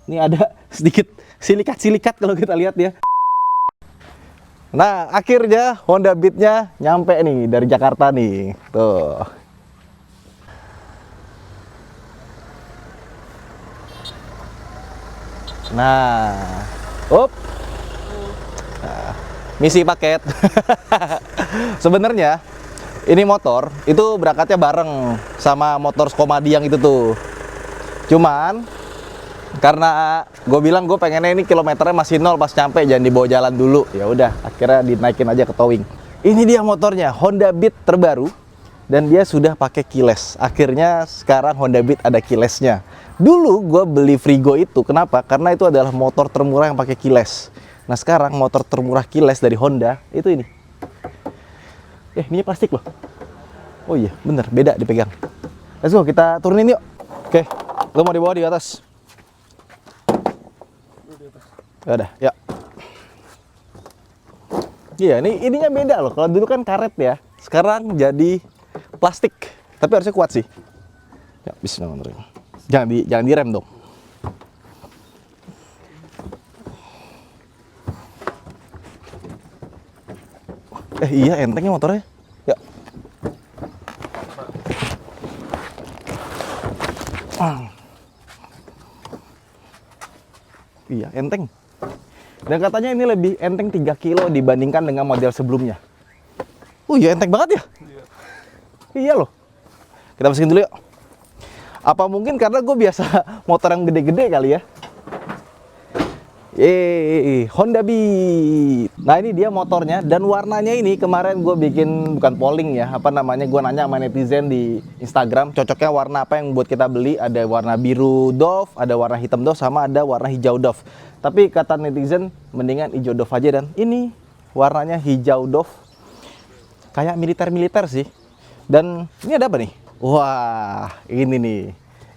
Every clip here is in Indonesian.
Ini ada sedikit silikat-silikat kalau kita lihat ya. Nah, akhirnya Honda Beat-nya nyampe nih dari Jakarta nih. Tuh. Nah, up. Nah, misi paket. Sebenarnya ini motor itu berangkatnya bareng sama motor Skomadi yang itu tuh. Cuman karena gue bilang gue pengennya ini kilometernya masih nol pas nyampe, jangan dibawa jalan dulu. Ya udah, akhirnya dinaikin aja ke towing. Ini dia motornya, Honda Beat terbaru dan dia sudah pakai keyless. Akhirnya sekarang Honda Beat ada keylessnya. Dulu gue beli Frigo itu, kenapa? Karena itu adalah motor termurah yang pakai keyless. Nah sekarang motor termurah keyless dari Honda itu ini. Ini plastik loh. Oh iya, bener, beda dipegang. Let's go, kita turunin yuk. Oke, lo mau dibawa di atas? Udah, ya. Iya, ininya beda loh. Kalau dulu kan karet ya, sekarang jadi plastik. Tapi harusnya kuat sih. Ya, bismillahirrahmanirrahim. Jangan direm dong. Iya, entengnya motornya. Ya. Iya, enteng. Dan katanya ini lebih enteng 3 kilo dibandingkan dengan model sebelumnya. Iya, enteng banget ya? Iya loh. Kita masukin dulu yuk. Apa mungkin karena gue biasa motor yang gede-gede kali ya? Honda Beat. Nah ini dia motornya dan warnanya ini kemarin gue bikin bukan polling ya, apa namanya, gue nanya sama netizen di Instagram cocoknya warna apa yang buat kita beli. Ada warna biru Dove, ada warna hitam Dove, sama ada warna hijau Dove. Tapi kata netizen mendingan hijau Dove aja, dan ini warnanya hijau Dove kayak militer-militer sih. Dan ini ada apa nih? Wah, ini nih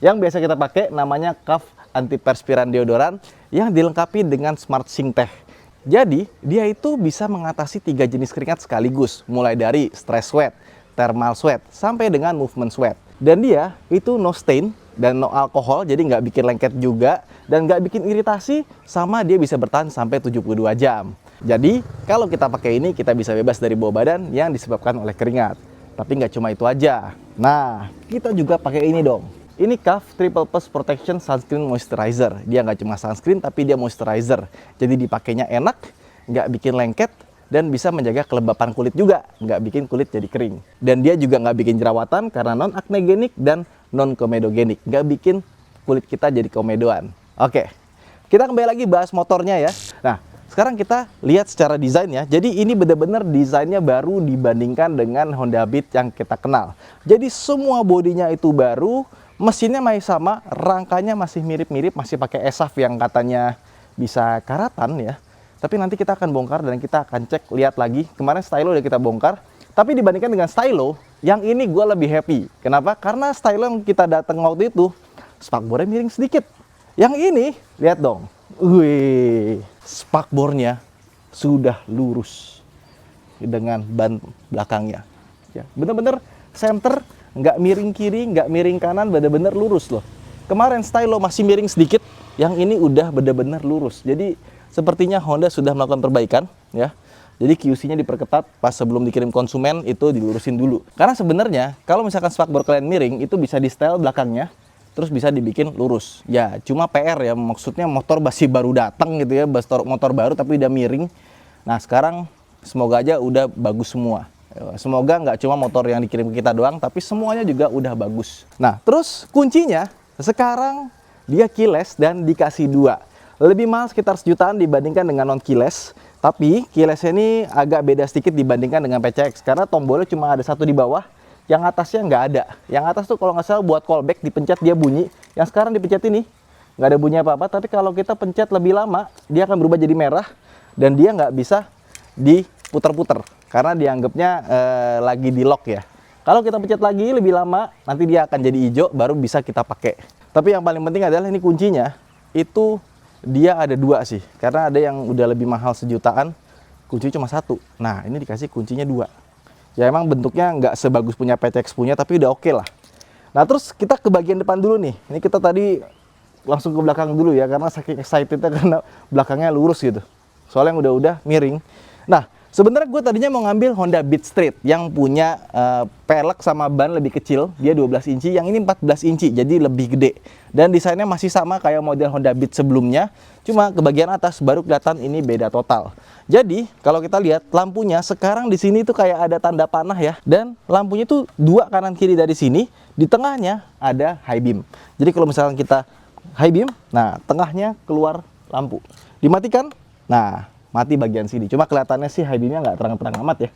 yang biasa kita pakai, namanya CAF antiperspiran deodoran yang dilengkapi dengan Smart Sync Tech. Jadi dia itu bisa mengatasi 3 jenis keringat sekaligus, mulai dari stress sweat, thermal sweat, sampai dengan movement sweat. Dan dia itu no stain dan no alkohol, jadi nggak bikin lengket juga dan nggak bikin iritasi, sama dia bisa bertahan sampai 72 jam. Jadi kalau kita pakai ini, kita bisa bebas dari bau badan yang disebabkan oleh keringat. Tapi nggak cuma itu aja. Nah, kita juga pakai ini dong. Ini CAF Triple Plus Protection Sunscreen Moisturizer. Dia nggak cuma sunscreen, tapi dia moisturizer. Jadi dipakainya enak, nggak bikin lengket, dan bisa menjaga kelembapan kulit juga. Nggak bikin kulit jadi kering. Dan dia juga nggak bikin jerawatan karena non-acnegenik dan non-komedogenik. Nggak bikin kulit kita jadi komedoan. Oke, kita kembali lagi bahas motornya ya. Nah, sekarang kita lihat secara desainnya. Jadi ini benar-benar desainnya baru dibandingkan dengan Honda Beat yang kita kenal. Jadi semua bodinya itu baru. Mesinnya masih sama, rangkanya masih mirip-mirip, masih pakai ESAF yang katanya bisa karatan ya. Tapi nanti kita akan bongkar dan kita akan cek, lihat lagi. Kemarin stylo udah kita bongkar, tapi dibandingkan dengan stylo, yang ini gue lebih happy. Kenapa? Karena stylo yang kita datang waktu itu, spakbornya miring sedikit. Yang ini, lihat dong. Wih, spakbornya sudah lurus dengan ban belakangnya. Ya, bener-bener center. Nggak miring kiri, nggak miring kanan, bener-bener lurus loh. Kemarin stylo masih miring sedikit, yang ini udah bener-bener lurus. Jadi sepertinya Honda sudah melakukan perbaikan ya. Jadi QC-nya diperketat, pas sebelum dikirim konsumen itu dilurusin dulu. Karena sebenarnya kalau misalkan spakbor kalian miring, itu bisa di style belakangnya, terus bisa dibikin lurus. Ya cuma PR ya, maksudnya motor masih baru datang gitu ya, motor baru tapi udah miring. Nah sekarang semoga aja udah bagus semua. Semoga nggak cuma motor yang dikirim ke kita doang, tapi semuanya juga udah bagus. Nah, terus kuncinya sekarang dia keyless dan dikasih 2. Lebih mahal sekitar sejutaan dibandingkan dengan non keyless. Tapi keyless ini agak beda sedikit dibandingkan dengan PCX karena tombolnya cuma ada satu di bawah, yang atasnya nggak ada. Yang atas tuh kalau nggak salah buat callback, dipencet dia bunyi. Yang sekarang dipencet ini nggak ada bunyi apa-apa, tapi kalau kita pencet lebih lama, dia akan berubah jadi merah dan dia nggak bisa diputer-puter karena dianggapnya lagi di lock ya. Kalau kita pencet lagi lebih lama, nanti dia akan jadi hijau, baru bisa kita pakai. Tapi yang paling penting adalah ini kuncinya, itu dia ada 2 sih. Karena ada yang udah lebih mahal sejutaan, kuncinya cuma 1. Nah ini dikasih kuncinya 2. Ya emang bentuknya nggak sebagus punya PCX punya, tapi udah oke lah. Nah terus kita ke bagian depan dulu nih. Ini kita tadi langsung ke belakang dulu ya, karena saking excitednya karena belakangnya lurus gitu. Soalnya yang udah miring. Nah, sebenarnya gue tadinya mau ngambil Honda Beat Street yang punya pelek sama ban lebih kecil. Dia 12 inci, yang ini 14 inci, jadi lebih gede. Dan desainnya masih sama kayak model Honda Beat sebelumnya. Cuma ke bagian atas baru kelihatan ini beda total. Jadi, kalau kita lihat lampunya sekarang di sini tuh kayak ada tanda panah ya. Dan lampunya tuh dua kanan kiri dari sini. Di tengahnya ada high beam. Jadi kalau misalkan kita high beam, nah tengahnya keluar lampu. Dimatikan, nah mati bagian sini. Cuma kelihatannya sih high beamnya nggak terang-terang amat ya.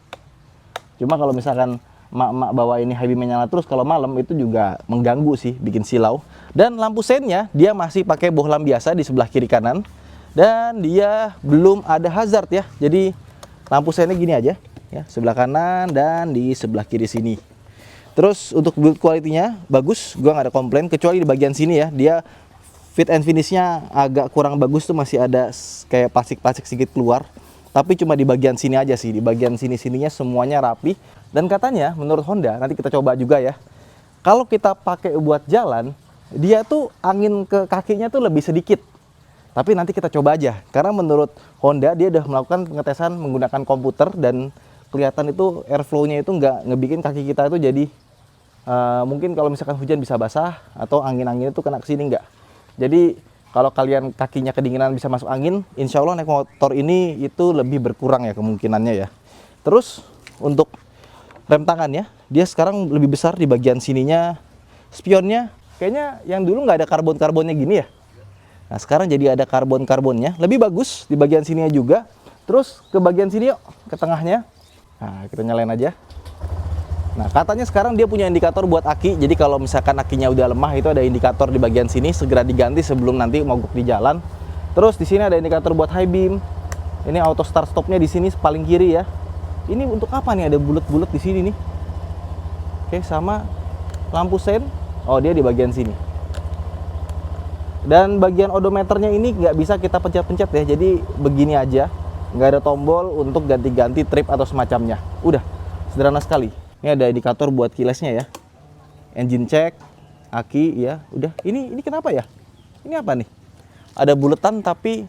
Cuma kalau misalkan emak-emak bawa ini high beamnya nyala terus kalau malam itu juga mengganggu sih, bikin silau. Dan lampu seinnya dia masih pakai bohlam biasa di sebelah kiri kanan. Dan dia belum ada hazard ya. Jadi lampu seinnya gini aja ya, sebelah kanan dan di sebelah kiri sini. Terus untuk build quality-nya bagus, gua nggak ada komplain kecuali di bagian sini ya. Dia fit and finish-nya agak kurang bagus tuh, masih ada kayak plastik-plastik sedikit keluar. Tapi cuma di bagian sini aja sih, di bagian sini-sininya semuanya rapi. Dan katanya menurut Honda, nanti kita coba juga ya, kalau kita pakai buat jalan, dia tuh angin ke kakinya tuh lebih sedikit. Tapi nanti kita coba aja, karena menurut Honda dia udah melakukan pengetesan menggunakan komputer dan kelihatan itu airflow-nya itu nggak ngebikin kaki kita itu jadi mungkin kalau misalkan hujan bisa basah atau angin-angin itu kena ke sini nggak. Jadi kalau kalian kakinya kedinginan bisa masuk angin, insya Allah naik motor ini itu lebih berkurang ya kemungkinannya ya. Terus untuk rem tangannya, dia sekarang lebih besar di bagian sininya. Spionnya kayaknya yang dulu nggak ada karbon-karbonnya gini ya. Nah sekarang jadi ada karbon-karbonnya, lebih bagus di bagian sininya juga. Terus ke bagian sini yuk, ke tengahnya. Nah kita nyalain aja. Nah katanya sekarang dia punya indikator buat aki. Jadi kalau misalkan akinya udah lemah itu ada indikator di bagian sini, segera diganti sebelum nanti mogok di jalan. Terus di sini ada indikator buat high beam. Ini auto start stopnya di sini paling kiri ya. Ini untuk apa nih, ada bulat-bulat di sini nih. Oke, sama lampu sen. Oh dia di bagian sini. Dan bagian odometernya ini nggak bisa kita pencet-pencet ya. Jadi begini aja, nggak ada tombol untuk ganti-ganti trip atau semacamnya. Udah sederhana sekali. Ini ada indikator buat keyless-nya ya. Engine check, aki ya, udah. Ini kenapa ya? Ini apa nih? Ada buletan tapi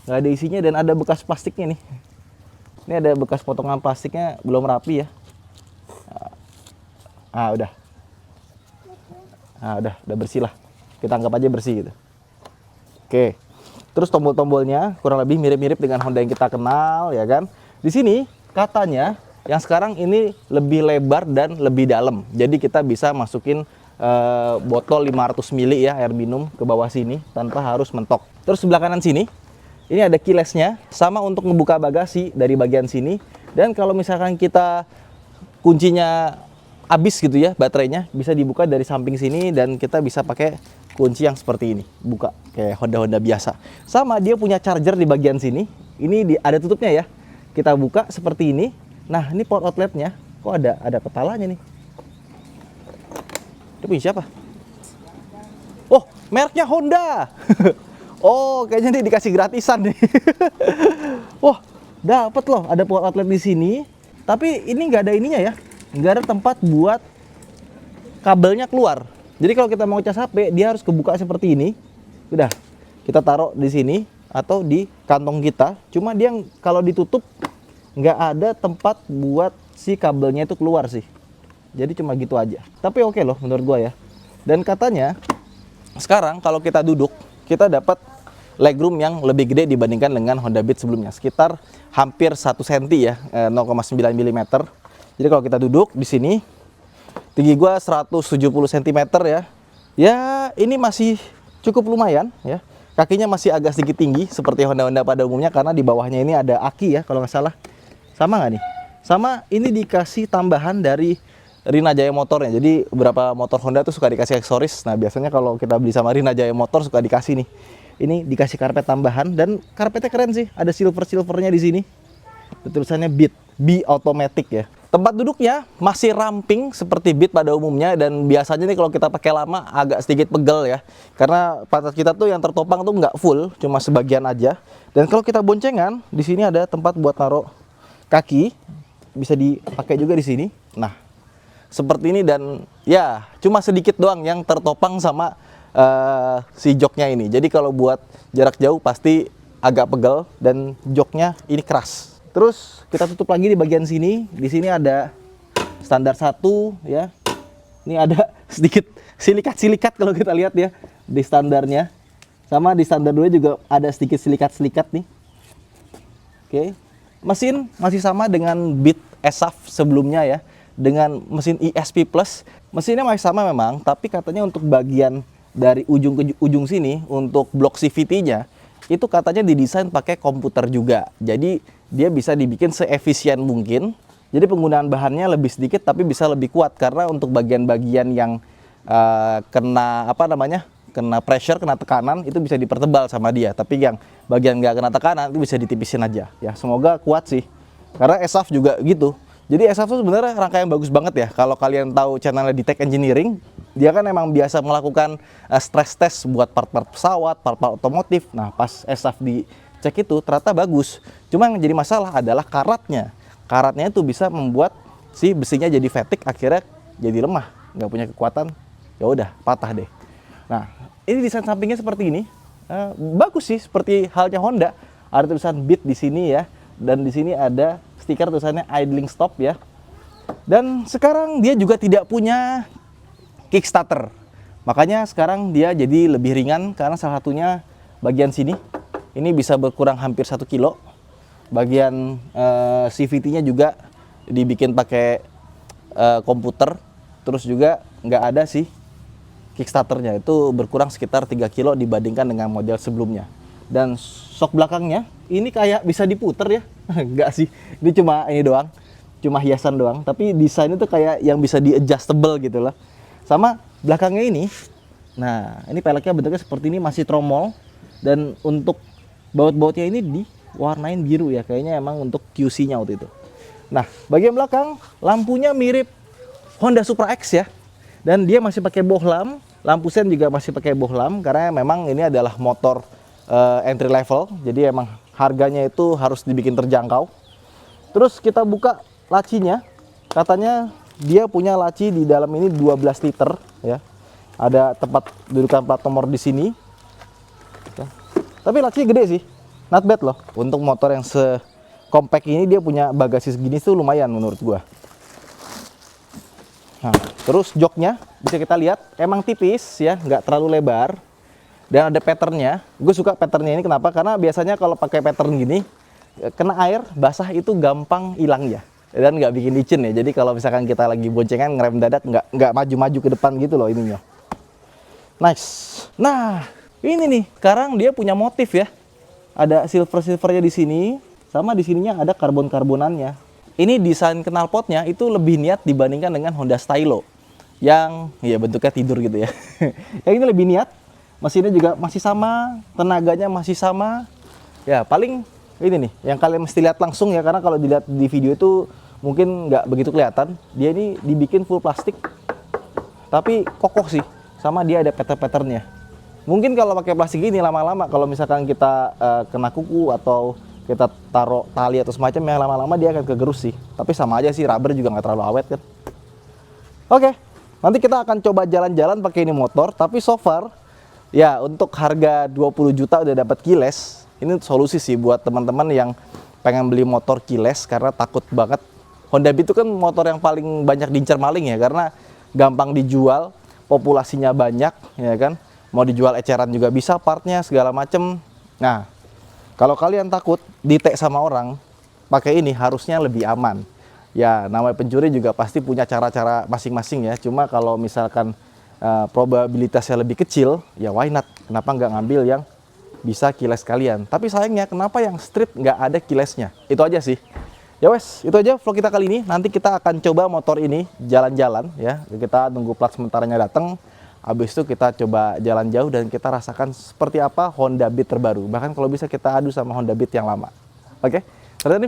nggak ada isinya dan ada bekas plastiknya nih. Ini ada bekas potongan plastiknya belum rapi ya. Udah. Udah bersih lah. Kita anggap aja bersih gitu. Oke. Terus tombol-tombolnya kurang lebih mirip-mirip dengan Honda yang kita kenal ya kan. Di sini katanya yang sekarang ini lebih lebar dan lebih dalam. Jadi kita bisa masukin botol 500 ml ya air minum ke bawah sini tanpa harus mentok. Terus sebelah kanan sini ini ada keyless-nya, sama untuk membuka bagasi dari bagian sini. Dan kalau misalkan kita kuncinya habis gitu ya, baterainya bisa dibuka dari samping sini dan kita bisa pakai kunci yang seperti ini, buka kayak Honda-Honda biasa. Sama dia punya charger di bagian sini. Ini ada tutupnya ya. Kita buka seperti ini. Nah, ini port outletnya, kok ada kepalanya nih. Itu punya siapa? Oh, mereknya Honda. Oh, kayaknya nih dikasih gratisan nih. Wah, dapat loh, ada port outlet di sini. Tapi ini nggak ada ininya ya, nggak ada tempat buat kabelnya keluar. Jadi kalau kita mau cas HP, dia harus kebuka seperti ini. Udah, kita taruh di sini atau di kantong kita. Cuma dia kalau ditutup nggak ada tempat buat si kabelnya itu keluar sih. Jadi cuma gitu aja. Tapi oke loh menurut gua ya. Dan katanya sekarang kalau kita duduk, kita dapat legroom yang lebih gede dibandingkan dengan Honda Beat sebelumnya. Sekitar hampir 1 cm ya, 0,9 mm. Jadi kalau kita duduk di sini, tinggi gua 170 cm ya. Ya, ini masih cukup lumayan ya. Kakinya masih agak sedikit tinggi seperti Honda-Honda pada umumnya karena di bawahnya ini ada aki ya kalau nggak salah. Sama nggak nih? Sama, ini dikasih tambahan dari Rina Jaya Motornya. Jadi beberapa motor Honda tuh suka dikasih aksesoris. Nah, biasanya kalau kita beli sama Rina Jaya Motor suka dikasih nih. Ini dikasih karpet tambahan dan karpetnya keren sih. Ada silver-silvernya di sini. Tulisannya Beat, B Automatic ya. Tempat duduknya masih ramping seperti Beat pada umumnya, dan biasanya nih kalau kita pakai lama agak sedikit pegel ya. Karena pantat kita tuh yang tertopang tuh nggak full, cuma sebagian aja. Dan kalau kita boncengan, di sini ada tempat buat naruh kaki, bisa dipakai juga di sini. Nah, seperti ini, dan ya cuma sedikit doang yang tertopang sama si joknya ini. Jadi kalau buat jarak jauh pasti agak pegel dan joknya ini keras. Terus kita tutup lagi di bagian sini. Di sini ada standar 1 ya. Ini ada sedikit silikat-silikat kalau kita lihat ya di standarnya. Sama di standar 2 juga ada sedikit silikat-silikat nih. Oke. Mesin masih sama dengan bit ESAF sebelumnya ya. Dengan mesin ESP Plus. Mesinnya masih sama memang, tapi katanya untuk bagian dari ujung ke ujung sini untuk blok CVT-nya itu katanya didesain pakai komputer juga. Jadi dia bisa dibikin seefisien mungkin. Jadi penggunaan bahannya lebih sedikit tapi bisa lebih kuat karena untuk bagian-bagian yang kena kena pressure, kena tekanan itu bisa dipertebal sama dia. Tapi yang bagian nggak kena tekanan itu bisa ditipisin aja. Ya semoga kuat sih. Karena ESAF juga gitu. Jadi ESAF itu sebenarnya rangkaian bagus banget ya. Kalau kalian tahu channelnya di Tech Engineering, dia kan emang biasa melakukan stress test buat part-part pesawat, part-part otomotif. Nah pas ESAF dicek itu ternyata bagus. Cuma yang jadi masalah adalah karatnya. Karatnya itu bisa membuat si besinya jadi fatigue, akhirnya jadi lemah, nggak punya kekuatan. Ya udah patah deh. Nah ini desain sampingnya seperti ini. Bagus sih, seperti halnya Honda. Ada tulisan BIT di sini ya, dan di sini ada stiker tulisannya idling stop ya. Dan sekarang dia juga tidak punya kickstarter. Makanya sekarang dia jadi lebih ringan karena salah satunya bagian sini. Ini bisa berkurang hampir 1 kilo. Bagian CVT-nya juga dibikin pakai komputer. Terus juga nggak ada sih kickstarternya. Itu berkurang sekitar 3 kilo dibandingkan dengan model sebelumnya. Dan shock belakangnya ini kayak bisa diputer ya. Enggak sih, ini cuma ini doang, cuma hiasan doang. Tapi desain itu kayak yang bisa di adjustable gitu loh. Sama belakangnya ini, nah ini peleknya bentuknya seperti ini, masih tromol. Dan untuk baut-bautnya ini diwarnain biru ya, kayaknya emang untuk QC-nya waktu itu. Nah bagian belakang lampunya mirip Honda Supra X ya. Dan dia masih pakai bohlam, lampu sen juga masih pakai bohlam karena memang ini adalah motor entry level, jadi emang harganya itu harus dibikin terjangkau. Terus kita buka lacinya, katanya dia punya laci di dalam ini 12 liter ya. Ada tempat dudukan plat nomor di sini. Tapi lacinya gede sih, not bad loh. Untuk motor yang sekompak ini dia punya bagasi segini tuh lumayan menurut gua. Nah, terus joknya bisa kita lihat emang tipis ya, nggak terlalu lebar. Dan ada patternnya. Gue suka patternnya ini kenapa? Karena biasanya kalau pakai pattern gini, kena air basah itu gampang hilang ya. Dan nggak bikin licin ya. Jadi kalau misalkan kita lagi boncengan ngerem dadak nggak maju-maju ke depan gitu loh ininya. Nice. Nah ini nih, sekarang dia punya motif ya. Ada silver-silvernya di sini, sama di sininya ada karbon-karbonannya. Ini desain knalpotnya itu lebih niat dibandingkan dengan Honda Stylo. Yang ya bentuknya tidur gitu ya. Yang ini lebih niat. Mesinnya juga masih sama, tenaganya masih sama. Ya paling ini nih, yang kalian mesti lihat langsung ya, karena kalau dilihat di video itu mungkin nggak begitu kelihatan. Dia ini dibikin full plastik, tapi kokoh sih. Sama dia ada pattern-patternnya. Mungkin kalau pakai plastik ini lama-lama, kalau misalkan kita kena kuku atau kita taruh tali atau semacam, yang lama-lama dia akan kegerus sih. Tapi sama aja sih, rubber juga nggak terlalu awet kan. Oke, nanti kita akan coba jalan-jalan pakai ini motor, tapi so far ya untuk harga 20 juta udah dapat keyless. Ini solusi sih buat teman-teman yang pengen beli motor keyless karena takut banget. Honda Beat itu kan motor yang paling banyak diincar maling ya, karena gampang dijual, populasinya banyak ya kan. Mau dijual eceran juga bisa, partnya segala macem. Nah kalau kalian takut ditek sama orang, pakai ini harusnya lebih aman. Ya namanya pencuri juga pasti punya cara-cara masing-masing ya. Cuma kalau misalkan probabilitasnya lebih kecil, ya why not? Kenapa nggak ngambil yang bisa keyless kalian? Tapi sayangnya kenapa yang street nggak ada keylessnya? Itu aja sih. Ya wes, itu aja vlog kita kali ini. Nanti kita akan coba motor ini jalan-jalan ya. Kita tunggu plat sementaranya datang. Habis itu kita coba jalan jauh dan kita rasakan seperti apa Honda Beat terbaru. Bahkan kalau bisa kita adu sama Honda Beat yang lama. Oke?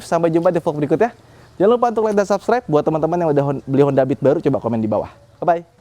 Sampai jumpa di vlog berikutnya. Jangan lupa untuk like dan subscribe. Buat teman-teman yang udah beli Honda Beat baru, coba komen di bawah. Bye-bye.